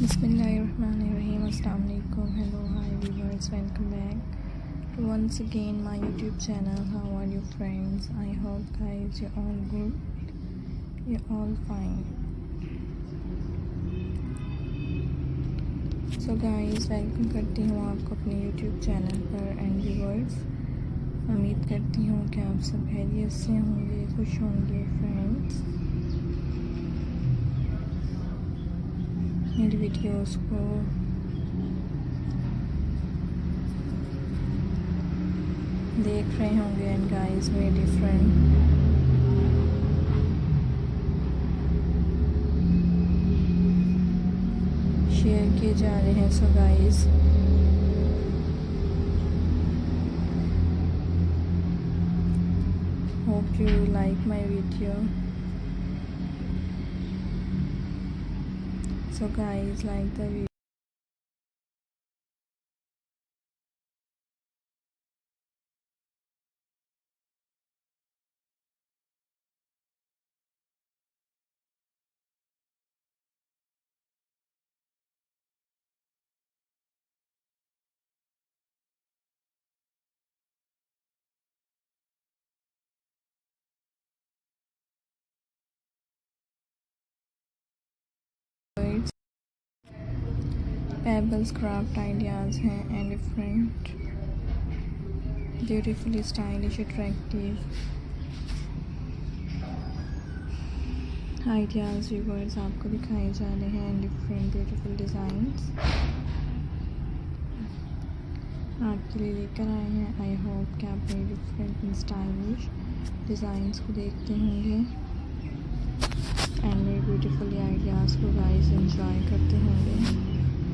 Bismillahirrahmanirrahim. Assalamu alaikum. Hello, hi viewers. Welcome back to once again my YouTube channel. How are you friends? I hope guys you're all good. You're all fine. So guys, welcome करती हूँ आपको अपने YouTube channel पर and viewers. उम्मीद करती हूँ कि आप सब खैरियत से होंगे, खुश होंगे फ्रेंड्स. मेरी वीडियोस को देख रहे होंगे एंड गाइस मेरे डिफरेंट शेयर किए जा रहे हैं. So guys hope you like my video. So guys, like the video. Pebbles craft ideas हैं and different beautifully stylish attractive ideas viewers आपको दिखाए जा रहे हैं and different beautiful designs आपके लिए लेकर आए हैं. आई होप कि आप मेरे डिफरेंट एंड स्टाइलिश डिज़ाइंस को देखते होंगे एंड मेरे ब्यूटीफुल आइडियाज़ को गाइस एंजॉय करते होंगे.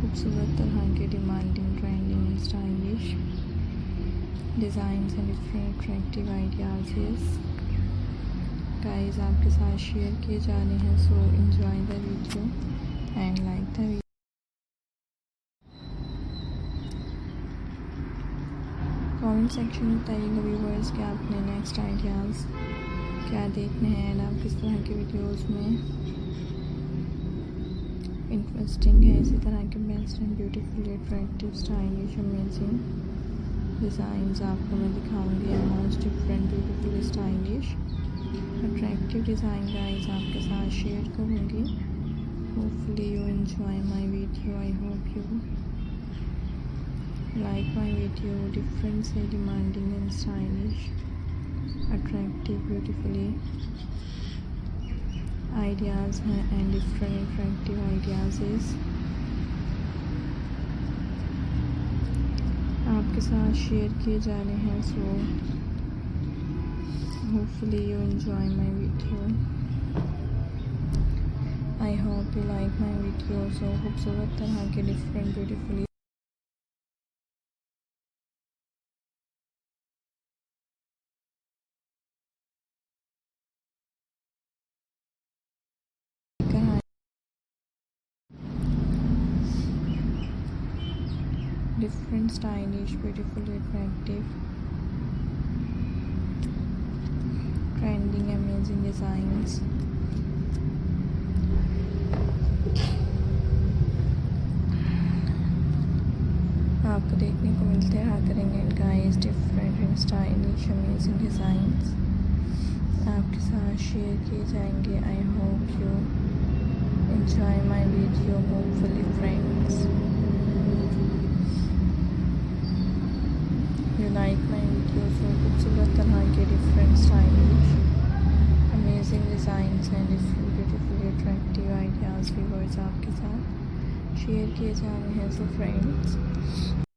खूबसूरत तरह के demanding trending and stylish designs and different attractive ideas guys आपके साथ शेयर किए जा रहे हैं. So enjoy the video and like the video. Comment section में बताइएगा व्यूवर्स कि आपने नेक्स्ट आइडियाज़ क्या देखने हैं एंड आप किस तरह के वीडियोज़ में इंटरेस्टिंग है. इसी तरह के best and beautiful attractive stylish amazing designs आपको मैं दिखाऊंगी. Most different beautiful stylish attractive design guys आपके साथ शेयर करूंगी. Hopefully you enjoy my video. I hope you like my video. Different से demanding and stylish attractive beautifully ideas हैं and different attractive ideas आपके साथ शेयर किए जा रहे हैं. So hopefully you enjoy my video. I hope you like my video. So खूबसूरत तरह के different beautifully different stylish beautifully attractive trending amazing designs आपको देखने को मिलते रहा करेंगे guys. Different and stylish amazing designs आपके साथ शेयर किए जाएंगे. आई hope you enjoy my video. Hopefully friends you like my videos. So खूबसूरत तरह के different stylish amazing designs and different beautifully attractive ideas viewers आपके साथ शेयर किए जा रहे हैं. So friends